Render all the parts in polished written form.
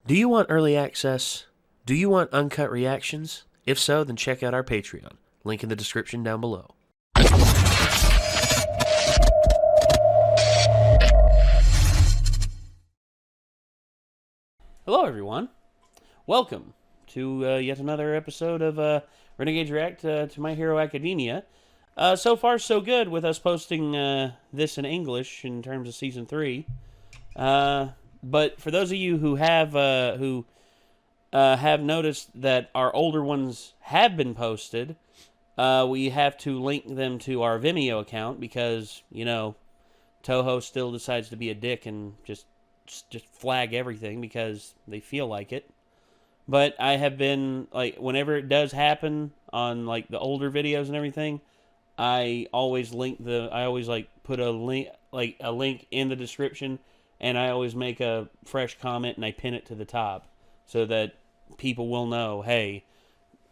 Do you want early access? Do you want uncut reactions? If so, then check out our Patreon. Link in the description down below. Hello, everyone. Welcome to yet another episode of Renegades React to My Hero Academia. So far, so good with us posting this in English in terms of Season 3. But for those of you who have noticed that our older ones have been posted, we have to link them to our Vimeo account because, you know, Toho still decides to be a dick and just flag everything because they feel like it. But I have been, like, whenever it does happen on, like, the older videos and everything, I always put a link in the description, and I always make a fresh comment and I pin it to the top so that people will know, hey,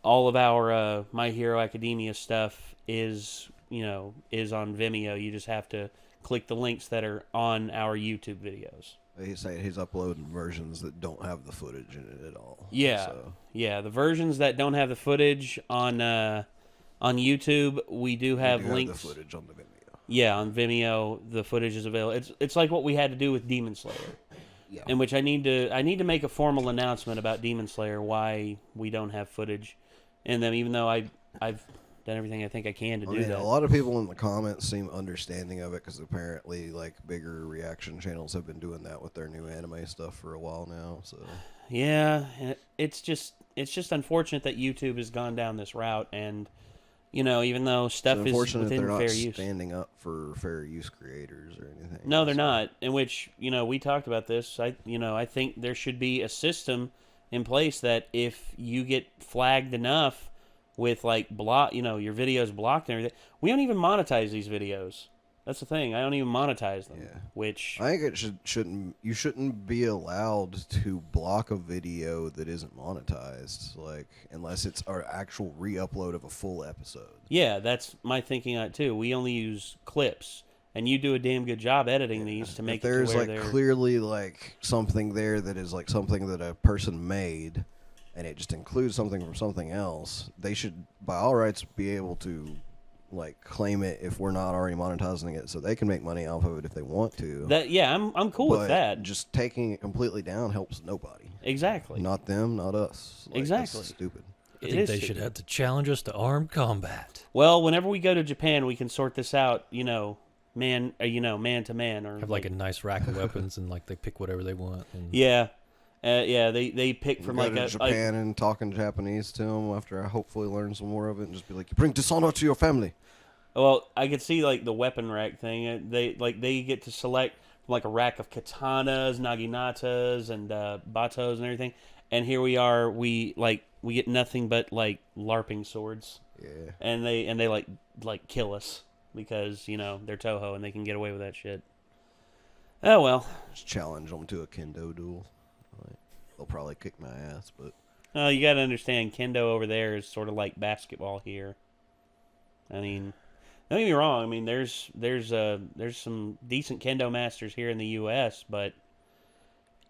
all of our My Hero Academia stuff is on Vimeo. You just have to click the links that are on our YouTube videos. He's saying he's uploading versions that don't have the footage in it at all. Yeah, so. Yeah. The versions that don't have the footage on YouTube, we do have links. The footage on the Vimeo. Yeah, on Vimeo, the footage is available. It's like what we had to do with Demon Slayer, in which I need to make a formal announcement about Demon Slayer why we don't have footage in them, even though I've done everything I think I can to do that. A lot of people in the comments seem understanding of it because apparently, like, bigger reaction channels have been doing that with their new anime stuff for a while now. So yeah, it's just unfortunate that YouTube has gone down this route, and even though stuff is within fair use, they're not standing up for fair use creators or anything. No, they're not. In which we talked about this. I think there should be a system in place that if you get flagged enough with your videos blocked and everything, we don't even monetize these videos. That's the thing. I don't even monetize them. Yeah. Which I think you shouldn't be allowed to block a video that isn't monetized, like, unless it's our actual re-upload of a full episode. Yeah, that's my thinking on it too. We only use clips, and you do a damn good job editing these to make it to where there's clearly like something there that is like something that a person made, and it just includes something from something else. They should, by all rights, be able to claim it if we're not already monetizing it, so they can make money off of it if they want to. I'm cool with that. Just taking it completely down helps nobody. Exactly. Not them, not us. Exactly. That's stupid. I think they should have to challenge us to armed combat. Well, whenever we go to Japan, we can sort this out. Man to man, or have like a nice rack of weapons, and they pick whatever they want. And they pick from Japan and talking Japanese to them after I hopefully learn some more of it, and just be like, you bring dishonor to your family. Well, I could see the weapon rack thing. They get to select a rack of katanas, naginatas, and batos and everything. And here we are. We get nothing but LARPing swords. Yeah. And they kill us because they're Toho and they can get away with that shit. Oh well. Just challenge them to a kendo duel. They'll probably kick my ass, but you got to understand, kendo over there is sort of like basketball here. I mean, don't get me wrong. I mean, there's some decent kendo masters here in the U.S., but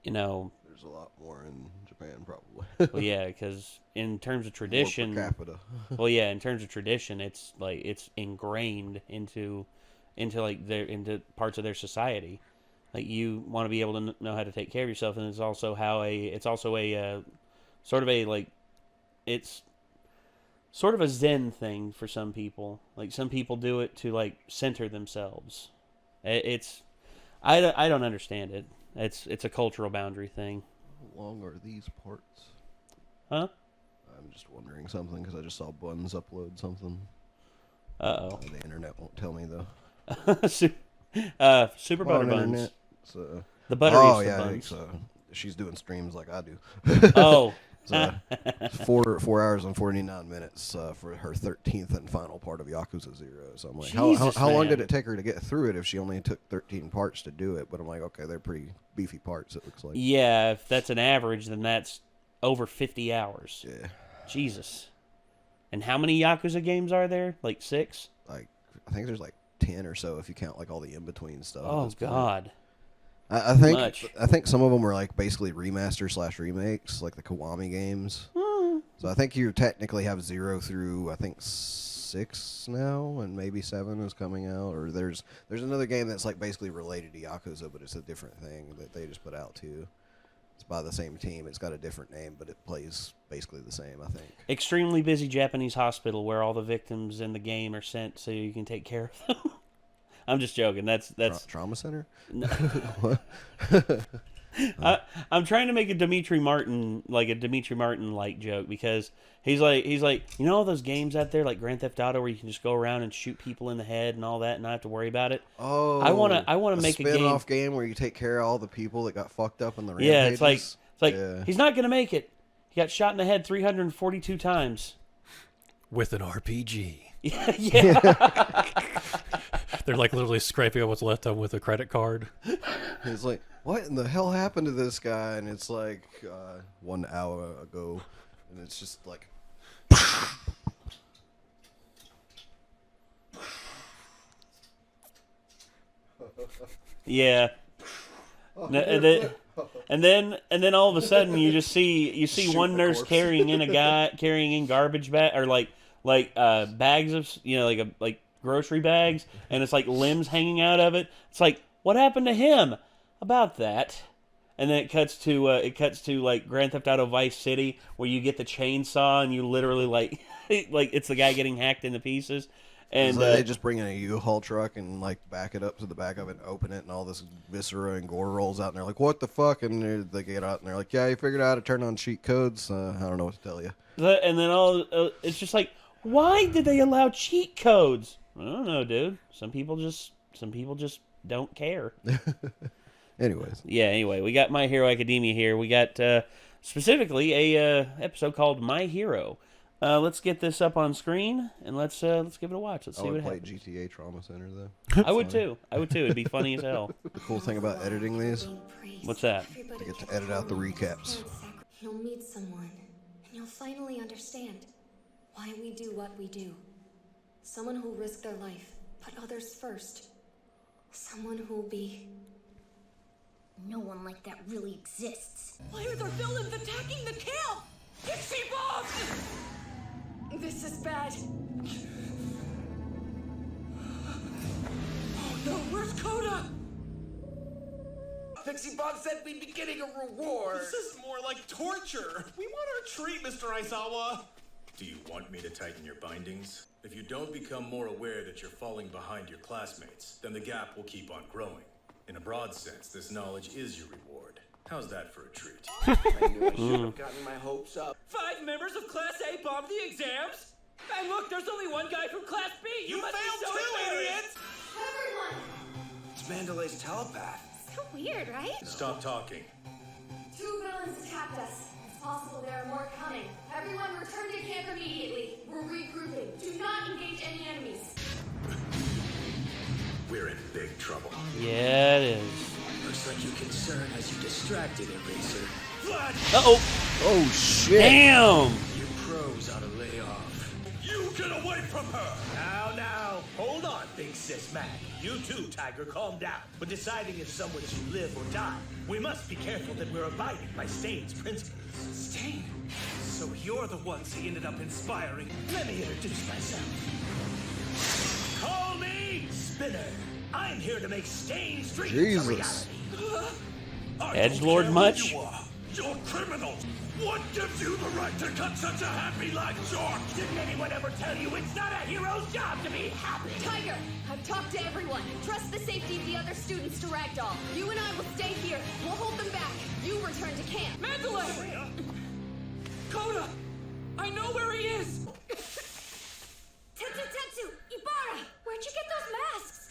there's a lot more in Japan probably. Well, yeah, because in terms of tradition, more per capita. Well, yeah, in terms of tradition, it's ingrained into parts of their society. You want to be able to know how to take care of yourself, and it's also sort of a Zen thing for some people. Some people do it to center themselves. I don't understand it. It's a cultural boundary thing. How long are these parts? Huh? I'm just wondering something because I just saw Buns upload something. Uh-oh. The internet won't tell me though. Super Butter Buns. Internet, so. The butter eats the buns. So she's doing streams like I do. Oh. So 4 hours and 49 minutes for her 13th and final part of Yakuza 0. So I'm like, how long did it take her to get through it if she only took 13 parts to do it? But I'm like, okay, they're pretty beefy parts, it looks like. Yeah, if that's an average, then that's over 50 hours. Yeah. Jesus. And how many Yakuza games are there? 6? I think there's 10 or so if you count all the in-between stuff. Oh, God. I think some of them were like basically remaster/remakes, like the Kiwami games. So I think you technically have 0 through I think 6 now, and maybe 7 is coming out. Or there's another game that's like basically related to Yakuza, but it's a different thing that they just put out too. It's by the same team. It's got a different name, but it plays basically the same, I think. Extremely busy Japanese hospital where all the victims in the game are sent so you can take care of them. I'm just joking. That's Trauma Center. No. I'm trying to make a Dimitri Martin like joke, because he's like, you know all those games out there like Grand Theft Auto where you can just go around and shoot people in the head and all that and not have to worry about it. Oh, I want to make a spin-off game where you take care of all the people that got fucked up in the yeah. rampages. It's like he's not gonna make it. He got shot in the head 342 times with an RPG. Yeah. They're like literally scraping up what's left of him with a credit card. He's like, what in the hell happened to this guy? And it's like 1 hour ago. And it's just like... Yeah. And then all of a sudden you see one nurse carrying in garbage bag, or like bags of, like grocery bags, and it's like limbs hanging out of it. It's like, what happened to him? About that. And then it cuts to like Grand Theft Auto Vice City, where you get the chainsaw and you literally like it's the guy getting hacked into pieces. And like they just bring in a U-Haul truck and like back it up to the back of it and open it, and all this viscera and gore rolls out, and they're like, what the fuck? And they get out and they're like, yeah, you figured out how to turn on cheat codes. I don't know what to tell you. And then it's just like, why did they allow cheat codes? I don't know, dude. Some people just don't care. Anyway, we got My Hero Academia here. We got specifically a episode called My Hero. Let's get this up on screen and let's give it a watch. Let's see what happens. I would play GTA Trauma Center though. I would too. It'd be funny as hell. The cool thing about editing these, what's that? I get to edit out the recaps. You'll meet someone, and you'll finally understand why we do what we do. Someone who'll risk their life, put others first. Someone who'll be... No one like that really exists. Why are there villains attacking the camp? Pixie bombs! This is bad. Oh no, where's Coda? Pixie Bob said we'd be getting a reward. This is more like torture. We want our treat, Mr. Aizawa. Do you want me to tighten your bindings? If you don't become more aware that you're falling behind your classmates, then the gap will keep on growing. In a broad sense, this knowledge is your reward. How's that for a treat? I knew I should have gotten my hopes up. 5 members of Class A bombed the exams? And look, there's only one guy from Class B! You must failed be so too, embarrassed. idiots! Everyone! It's Mandelay's telepath. So weird, right? Stop talking. 2 villains attacked us. It's possible there are more coming. Everyone return to camp immediately. We're regrouping. Do not engage any enemies. We're in big trouble. Yeah, it is. Looks like your concern has you distracted, Eraser. Uh-oh. Oh shit! Damn! You pros ought to lay off. You get away from her! Now, hold on, Big Sis Mac. You too, Tiger, calm down. When deciding if someone should live or die, we must be careful that we're abiding by Stain's principles. Stain? So you're the ones he ended up inspiring. Let me introduce myself. Call me Spinner. I'm here to make Stain's dreams a reality. Edgelord much? You're criminals! What gives you the right to cut such a happy life short? Didn't anyone ever tell you it's not a hero's job to be happy? Tiger, I've talked to everyone. Trust the safety of the other students to Ragdoll. You and I will stay here. We'll hold them back. You return to camp. Mandalay! Coda! I know where he is! Tetsu! Ibarra! Where'd you get those masks?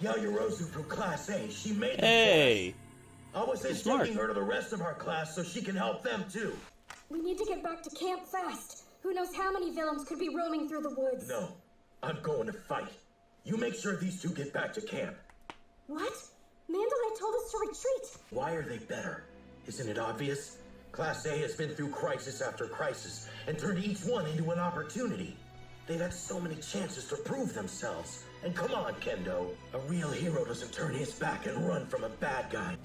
Yayorozu from Class A. She made them Hey. for us. I was just Smart. taking her to the rest of our class so she can help them too. We need to get back to camp fast. Who knows how many villains could be roaming through the woods? No, I'm going to fight. You make sure these two get back to camp. What? Mandalay told us to retreat. Why are they better? Isn't it obvious? Class A has been through crisis after crisis and turned each one into an opportunity. They've had so many chances to prove themselves. And come on, Kendo. A real hero doesn't turn his back and run from a bad guy.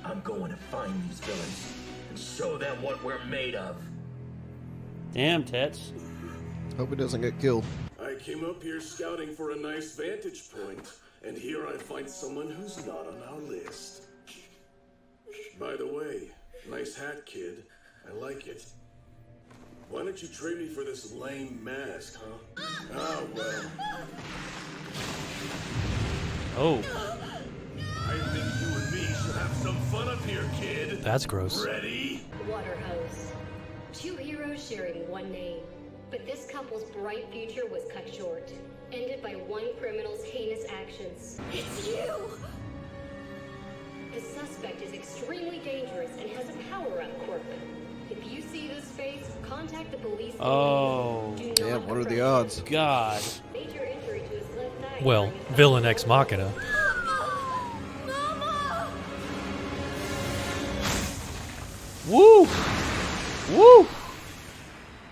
I'm going to find these villains and show them what we're made of. Damn, Tets. Hope he doesn't get killed. I came up here scouting for a nice vantage point, and here I find someone who's not on our list. By the way, nice hat, kid. I like it. Why don't you trade me for this lame mask, huh? Oh, well. Oh. I think you and me should have some fun up here, kid. That's gross. Ready? Water hose. Two heroes sharing one name. But this couple's bright future was cut short. Ended by one criminal's heinous actions. It's you! The suspect is extremely dangerous and has a power-up quirk. If you see this face, contact the police. Oh. Do Damn, not what are the approach. odds? God. Major injury to his left thigh. Well, villain ex machina. Mama! Woo! Woo!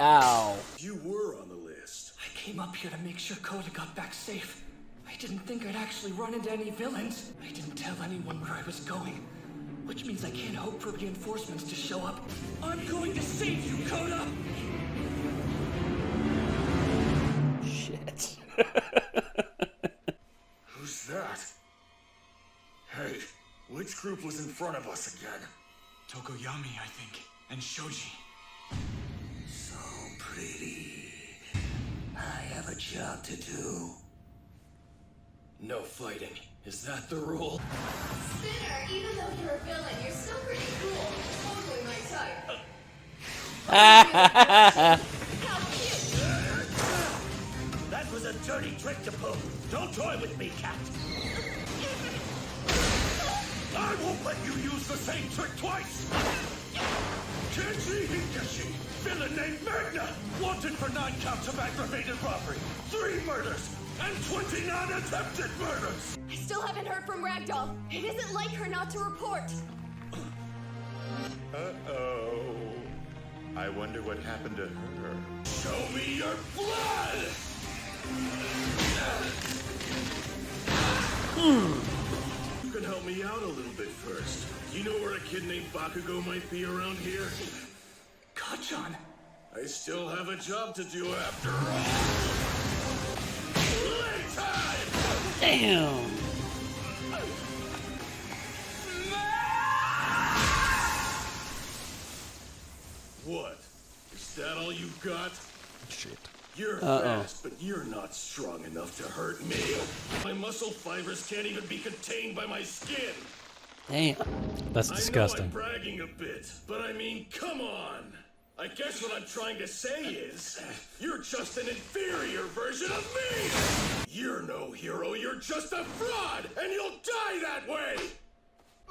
Ow. You were on the list. I came up here to make sure Koda got back safe. I didn't think I'd actually run into any villains. I didn't tell anyone where I was going, which means I can't hope for reinforcements to show up. I'm going to save you, Koda! Shit. Who's that? Hey, which group was in front of us again? Tokoyami, I think, and Shoji. So pretty. I have a job to do. No fighting. Is that the rule? Spinner, even though you're a villain, you're still pretty cool. Totally my type. How cute! That was a dirty trick to pull. Don't toy with me, cat. I won't let you use the same trick twice! Kenji Hikashi, villain named Magna, wanted for 9 counts of aggravated robbery, 3 murders, and 29 attempted murders! I still haven't heard from Ragdoll. It isn't like her not to report. Uh-oh. I wonder what happened to her. Show me your blood! You can help me out a little bit first. You know where a kid named Bakugo might be around here? Kachan. I still have a job to do after all. Playtime! Damn. What? Is that all you got? Shit. You're fast, but you're not strong enough to hurt me. My muscle fibers can't even be contained by my skin. Damn. That's disgusting. I know I'm bragging a bit, but I mean, come on. I guess what I'm trying to say is, you're just an inferior version of me. You're no hero, you're just a fraud, and you'll die that way.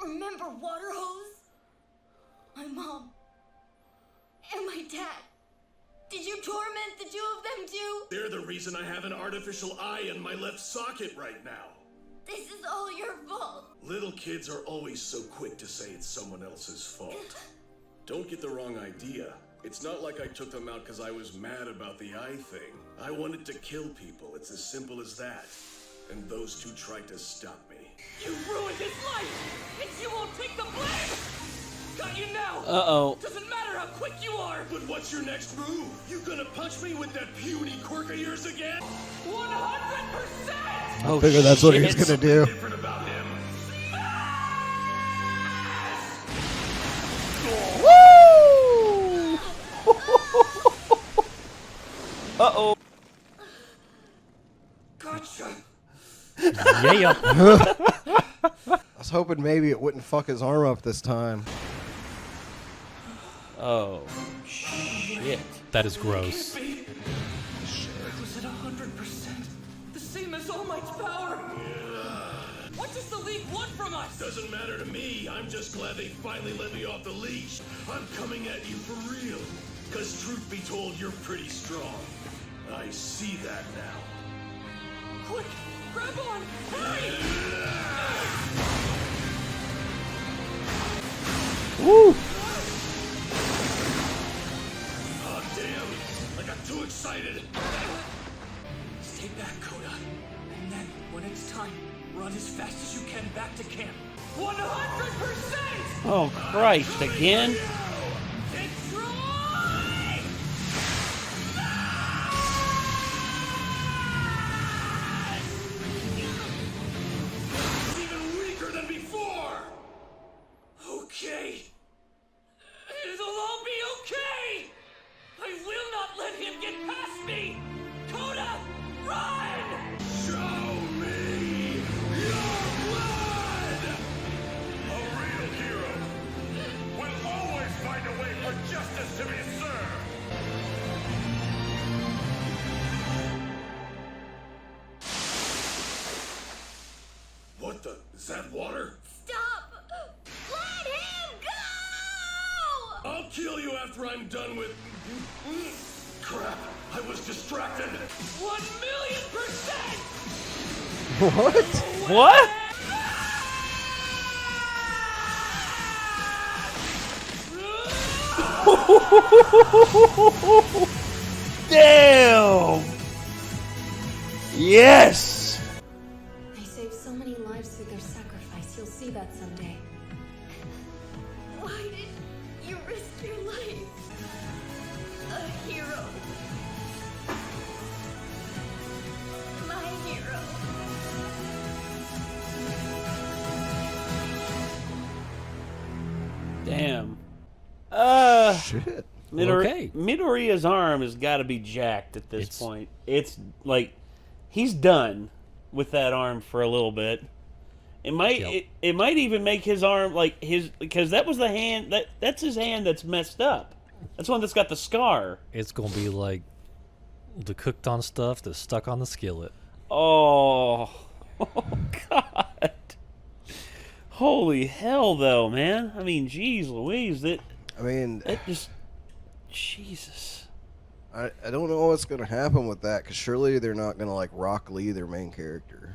Remember Water Hose? My mom. And my dad. Did you torment the 2 of them too? They're the reason I have an artificial eye in my left socket right now. This is all your fault. Little kids are always so quick to say it's someone else's fault. Don't get the wrong idea. It's not like I took them out because I was mad about the eye thing. I wanted to kill people. It's as simple as that. And those 2 tried to stop me. You ruined his life, and you won't take the blame! Got you now! Uh-oh. Doesn't matter how quick you are! But what's your next move? You gonna punch me with that puny quirk of yours again? 100%! I figured that's what he was gonna do. Different about him. Woo! Uh-oh. Gotcha! Yeah. I was hoping maybe it wouldn't fuck his arm up this time. Oh, shit. That is gross. I was at 100%. The same as All Might's power! What does the League want from us? Doesn't matter to me. I'm just glad they finally let me off the leash. I'm coming at you for real. Because truth be told, you're pretty strong. I see that now. Quick! Grab on! Hurry! Woo! Oh, damn. I got too excited. Stay back, Koda. And then, when it's time, run as fast as you can back to camp. 100%! Oh, Christ, again? Even weaker than before! Okay. It'll all be okay! I will not let him get past me! Coda, run! Show me your blood! A real hero will always find a way for justice to be served. What the? Is that water? Stop! Let him go! I'll kill you after I'm done with... Crap, I was distracted. 1,000,000%! What? What? Damn! Yes! They saved so many lives through their sacrifice. You'll see that someday. Why did you risk your life? A hero. My hero. Damn. Shit. Okay. Midoriya's arm has got to be jacked at this It's- point. It's like he's done with that arm for a little bit. It might Yep. it might even make his arm like his, because that was the hand that's his hand that's messed up. That's one that's got the scar. It's gonna be like the cooked on stuff that's stuck on the skillet. Oh, oh God. Holy hell, though, man. I mean, geez Louise, that just, Jesus. I don't know what's going to happen with that, because surely they're not going to, like, Rock Lee their main character.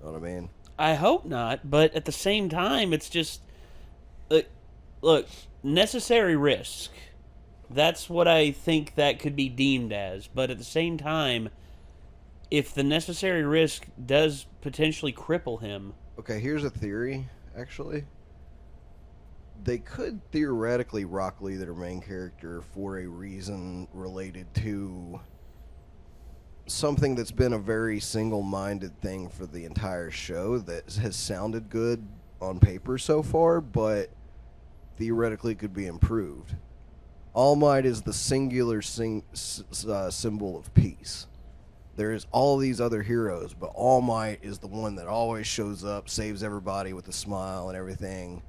Know what I mean? I hope not, but at the same time, it's just, look, necessary risk. That's what I think that could be deemed as. But at the same time, if the necessary risk does potentially cripple him... Okay, here's a theory, actually. They could theoretically Rock Lee their main character for a reason related to something that's been a very single-minded thing for the entire show that has sounded good on paper so far, but theoretically could be improved. All Might is the singular symbol of peace. There's all these other heroes, but All Might is the one that always shows up, saves everybody with a smile and everything.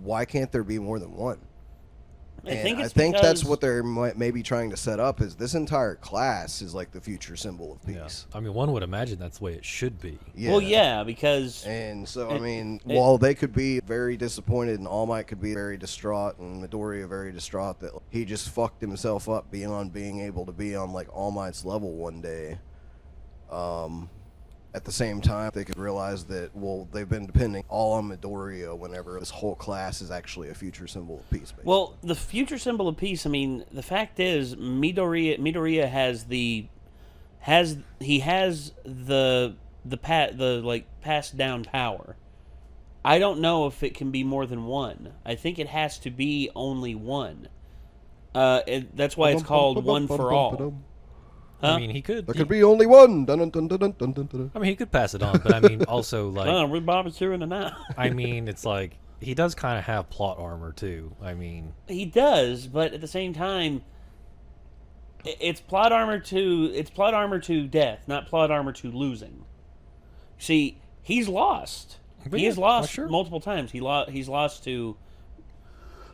Why can't there be more than one? I think I it's think that's because- what they're maybe trying to set up, is this entire class is like the future symbol of peace. I mean, one would imagine that's the way it should be. Yeah. Well, yeah, because... And so, I mean, while they could be very disappointed and All Might could be very distraught and Midoriya very distraught that he just fucked himself up beyond being able to be on, like, All Might's level one day, at the same time, they could realize that, well, they've been depending all on Midoriya whenever this whole class is actually a future symbol of peace, basically. Well, the future symbol of peace, I mean, the fact is, Midoriya has the passed down power. I don't know if it can be more than one. I think it has to be only one. That's why it's called One for All. Huh? I mean, he could. There could be only one. Dun, dun, dun, dun, dun, dun, dun. I mean, he could pass it on, but I mean, also like. We're barbecuing tonight. I mean, it's like he does kind of have plot armor too. I mean, he does, but at the same time, it's plot armor to death, not plot armor to losing. See, he's lost. But he has yeah, lost sure. multiple times. He's lost to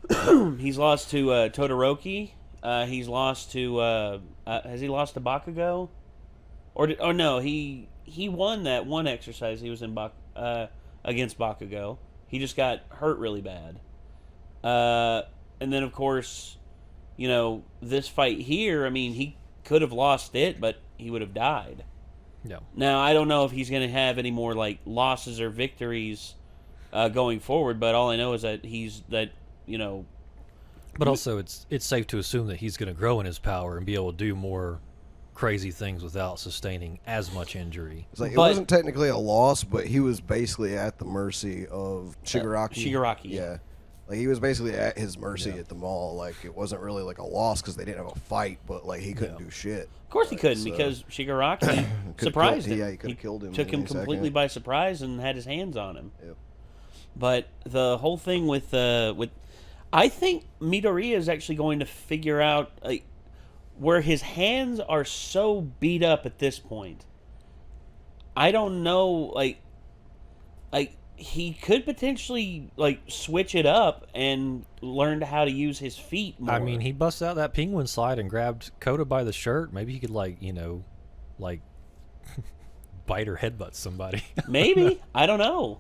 Todoroki. He's lost to has he lost to Bakugo? Or no, he won that one exercise he was in against Bakugo. He just got hurt really bad. And then of course, you know, this fight here, I mean, he could have lost it, but he would have died. yeah. Now, I don't know if he's going to have any more like losses or victories going forward, but all I know is that But also, it's safe to assume that he's going to grow in his power and be able to do more crazy things without sustaining as much injury. It's like it wasn't technically a loss, but he was basically at the mercy of Shigaraki. Yeah. Like, he was basically at his mercy at the mall. Like, it wasn't really like a loss because they didn't have a fight, but, like, he couldn't do shit. Of course he couldn't, because Shigaraki surprised him. Yeah, he could have killed him. Took him completely by surprise and had his hands on him. Yep. But the whole thing with I think Midoriya is actually going to figure out where his hands are so beat up at this point. I don't know, like he could potentially switch it up and learn how to use his feet more. I mean, he busted out that penguin slide and grabbed Kota by the shirt. Maybe he could bite or headbutt somebody. Maybe. I don't know.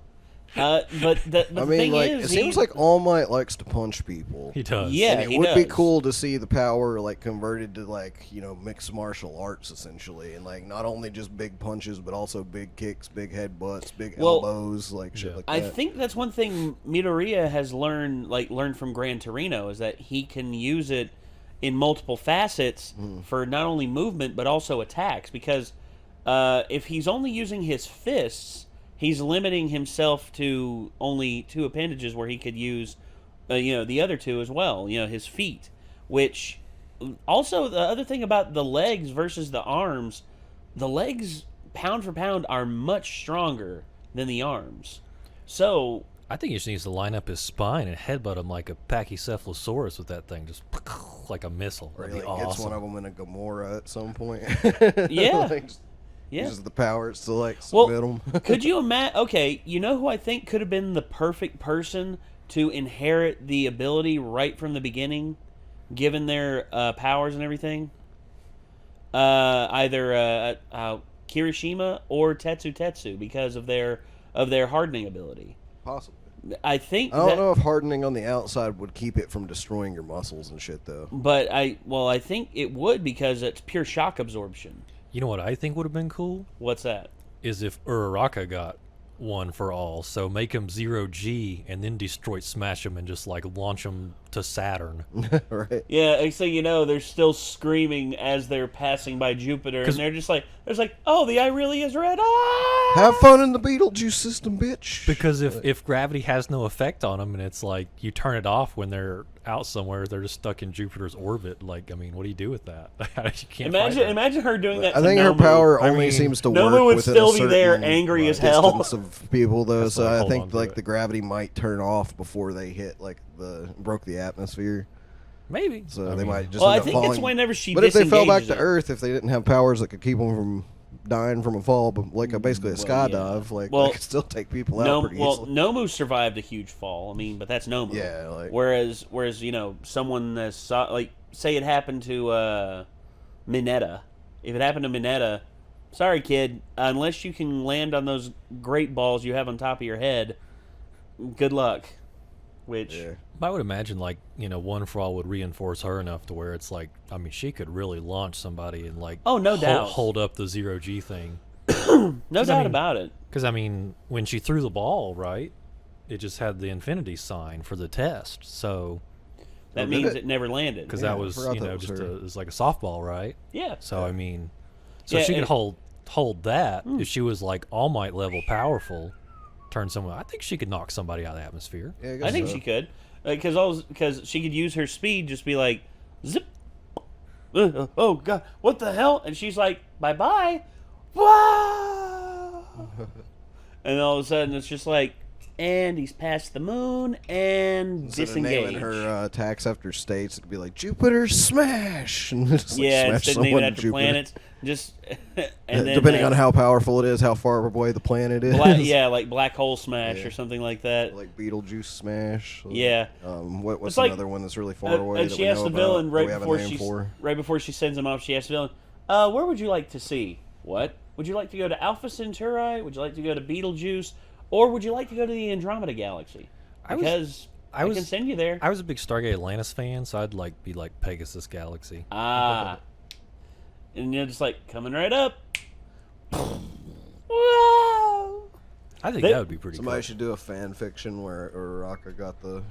But the thing is, it seems like All Might likes to punch people. He does. Yeah, and it would be cool to see the power converted to mixed martial arts essentially, and not only just big punches but also big kicks, big headbutts, big elbows, shit like that. I think that's one thing Midoriya has learned from Gran Torino, is that he can use it in multiple facets for not only movement but also attacks. Because if he's only using his fists, he's limiting himself to only 2 appendages where he could use, the other 2 as well. His feet. Which, also the other thing about the legs versus the arms, the legs pound for pound are much stronger than the arms. So I think he just needs to line up his spine and headbutt him like a Pachycephalosaurus with that thing, just like a missile. Or That'd he be gets awesome. one of them in a Gamora at some point. Yeah. Uses the powers to submit them. Could you imagine? Okay, you know who I think could have been the perfect person to inherit the ability right from the beginning, given their powers and everything? Either Kirishima or Tetsu, because of their hardening ability. Possibly. I think. I don't know if hardening on the outside would keep it from destroying your muscles and shit, though. But I think it would, because it's pure shock absorption. You know what I think would have been cool? What's that? Is if Uraraka got one for all. So make him 0G and then Destroy Smash him and just launch him to Saturn. Right. Yeah, so they're still screaming as they're passing by Jupiter, and they're just oh, the eye really is red. Ah! Have fun in the Beetlejuice system, bitch. Because if gravity has no effect on them, and it's you turn it off when they're out somewhere, they're just stuck in Jupiter's orbit. What do you do with that? You can't imagine her doing that. I think her power only seems to work would within still a certain be there, angry as hell. distance of people, though. That's So why I I think hold on to the gravity might turn off before they hit broke the atmosphere. Maybe. So they might just. Well, end I up think falling. it's whenever she. But if they fell back disengages to it. Earth, if they didn't have powers that could keep them from dying from a fall, but basically a skydive, they could still take people out pretty easily. Nomu survived a huge fall. I mean, but that's Nomu. Yeah. Whereas someone that's say it happened to Mineta. If it happened to Mineta, sorry kid, unless you can land on those great balls you have on top of your head, good luck. Which I would imagine, One for All would reinforce her enough to where it's she could really launch somebody and no doubt hold up the 0G thing. No doubt about it. Because when she threw the ball, right, it just had the infinity sign for the test, so that means it never landed. Because that was it was like a softball, right? Yeah. So she could hold that if she was All Might level powerful. Turn someone. I think she could knock somebody out of the atmosphere. Yeah, I think she could, because she could use her speed, just be zip. Oh god, what the hell? And she's bye bye. Wow. And all of a sudden it's just and he's past the moon and disengaged. Her attacks after states, it'd be Jupiter smash, and just smash instead of naming it after planets, just and then, depending on how powerful it is, how far away the planet is. Black hole smash or something like that. Beetlejuice smash. Yeah. What's another one that's really far away? And that she we asks know the villain about, right before she sends him off. She asks the villain, "Where would you like to see? What would you like to go to? Alpha Centauri? Would you like to go to Beetlejuice? Or would you like to go to the Andromeda Galaxy? Because I can send you there." I was a big Stargate Atlantis fan, so I'd be Pegasus Galaxy. Ah. And you're just coming right up. Whoa! I think that would be pretty Somebody cool. should do a fan fiction where Uraraka got the...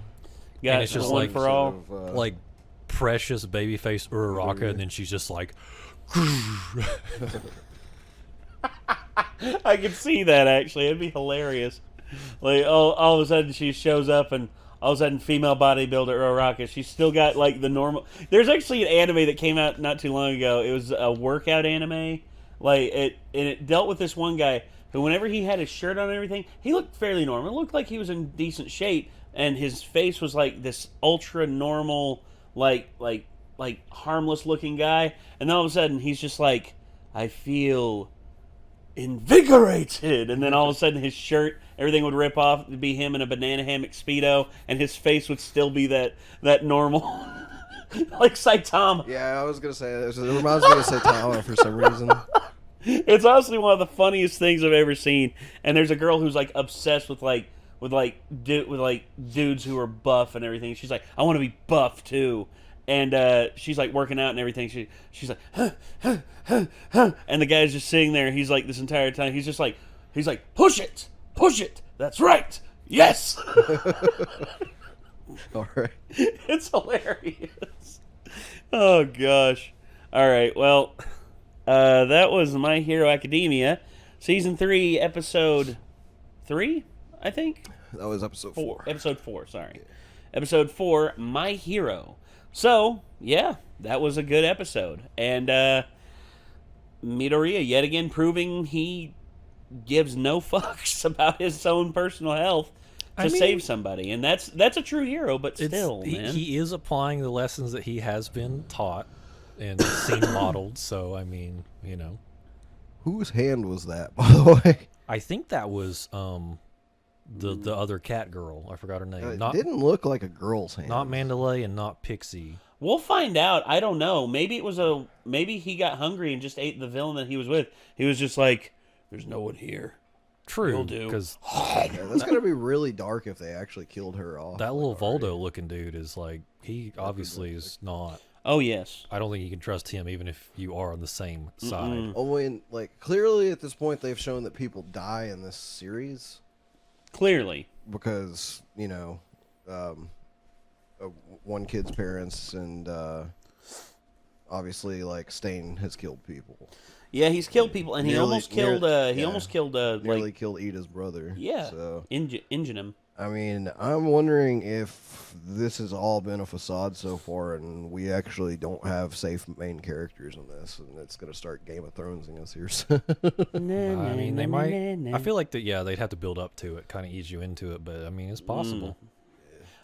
And it's just One for All. precious babyface Uraraka, and then she's just like, I could see that, actually. It'd be hilarious. Like, all of a sudden she shows up, and all of a sudden female bodybuilder Uraraka, she's still got, like, the normal... There's actually an anime that came out not too long ago. It was a workout anime. Like, it dealt with this one guy who, whenever he had his shirt on and everything, he looked fairly normal. It looked like he was in decent shape, and his face was, like, this ultra-normal, like harmless-looking guy. And then all of a sudden, he's just like, I feel... invigorated, and then all of a sudden his shirt, everything would rip off. It'd be him in a banana hammock Speedo, and his face would still be that normal, like Saitama. Yeah, I was gonna say it reminds me of Santana for some reason. It's honestly one of the funniest things I've ever seen. And there's a girl who's like obsessed with dudes who are buff and everything. She's like, I want to be buff too. And she's like working out and everything. She's like, and the guy's just sitting there. He's like, this entire time, he's like, push it, that's right, yes. All right, it's hilarious. Oh gosh. All right, well, that was My Hero Academia, season 3, episode 3, I think. That was episode 4. Episode 4, sorry. Yeah. Episode 4, My Hero. So, yeah, that was a good episode. And Midoriya, yet again, proving he gives no fucks about his own personal health to save somebody. And that's a true hero, but still, man. He is applying the lessons that he has been taught and seen modeled. So, I mean, you know. Whose hand was that, by the way? I think that was... The other cat girl. I forgot her name. It didn't look like a girl's hand. Not Mandalay and not Pixie. We'll find out. I don't know. Maybe he got hungry and just ate the villain that he was with. He was just like, there's no one here. True. You'll do. Because that's going to be really dark if they actually killed her off. That little Voldo looking dude is like, he obviously is not. Oh, yes. I don't think you can trust him even if you are on the same side. Oh, and like, clearly at this point they've shown that people die in this series. Clearly. Because, you know, one kid's parents and obviously, like, Stain has killed people. Yeah, he's killed people, and he almost killed nearly killed Ida's brother. Yeah, so injure him. I mean, I'm wondering if this has all been a facade so far, and we actually don't have safe main characters in this, and it's going to start Game of Thronesing us here soon. I mean, they might. I feel like that. Yeah, they'd have to build up to it, kind of ease you into it, but I mean, it's possible.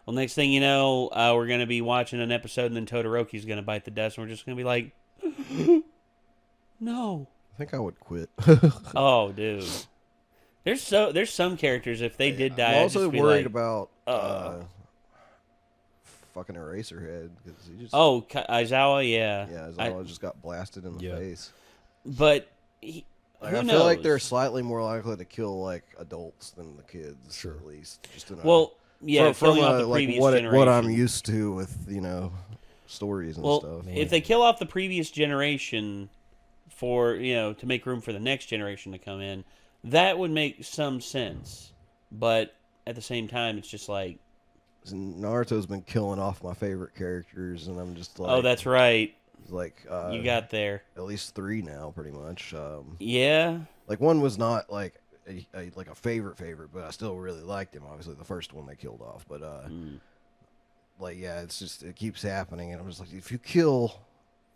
Well, next thing you know, we're going to be watching an episode, and then Todoroki's going to bite the dust, and we're just going to be like, no. I think I would quit. Oh, dude. There's some characters, if they did die, I'm also I'd just worried be about fucking Eraserhead because he just Aizawa, yeah. Yeah, Aizawa just got blasted in the face. But I feel like they're slightly more likely to kill like adults than the kids, at least. Just in from the previous generation. What I'm used to with stories and stuff. If they kill off the previous generation for to make room for the next generation to come in, that would make some sense. But at the same time, it's just like Naruto's been killing off my favorite characters, and I'm just like, oh, that's right. Like you got there at least 3 now, pretty much. Yeah, like one was not like a favorite, but I still really liked him. Obviously, the first one they killed off, but like it's just it keeps happening, and I'm just like, if you kill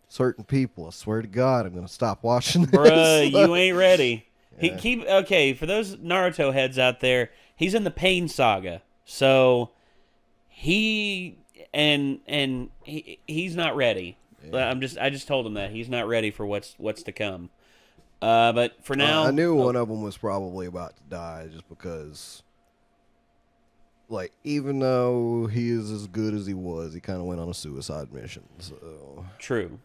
certain people, I swear to God, I'm gonna stop watching this. Bruh, you ain't ready. Yeah. For those Naruto heads out there, he's in the Pain Saga, so he's not ready. Yeah. I just told him that he's not ready for what's to come. But for now, I knew one of them was probably about to die, just because, like, even though he is as good as he was, he kind of went on a suicide mission. So true.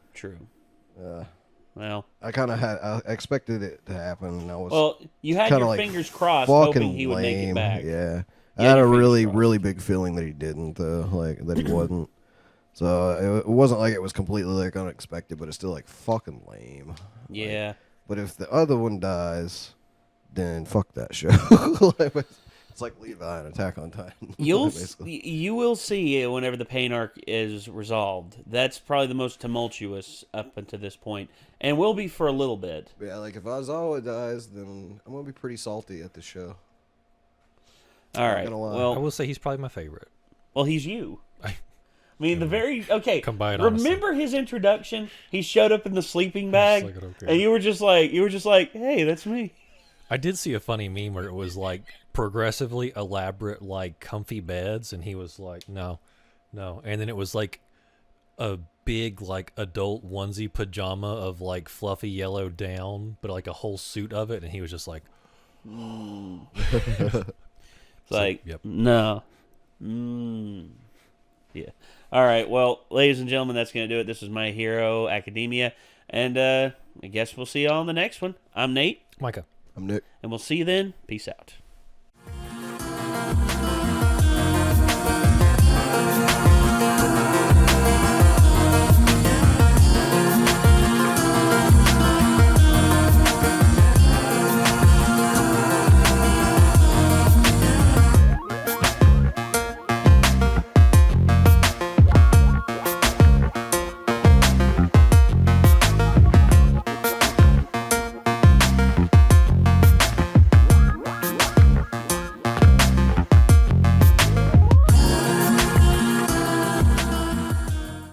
Well, I expected it to happen. And I was you had your fingers crossed, hoping he would make it back. Yeah, I had a really big feeling that he didn't, like that he wasn't. So it wasn't like it was completely like unexpected, but it's still like fucking lame. Yeah. But if the other one dies, then fuck that show. It's like Levi in Attack on Titan. You will see whenever the pain arc is resolved. That's probably the most tumultuous up until this point, and will be for a little bit. Yeah, like if Aizawa dies, then I'm gonna be pretty salty at the show. All right. Well, I will say he's probably my favorite. Well, he's you. I mean, Combined remember his introduction? He showed up in the sleeping bag, and you were just like, "Hey, that's me." I did see a funny meme where it was like progressively elaborate, like comfy beds, and he was like, "No," and then it was like a big like adult onesie pajama of like fluffy yellow down, but like a whole suit of it, and he was just like, It's like, yep. No. Yeah. All right. Well, ladies and gentlemen, that's going to do it. This is My Hero Academia. And I guess we'll see you all on the next one. I'm Nate. Micah. I'm Nick. And we'll see you then. Peace out.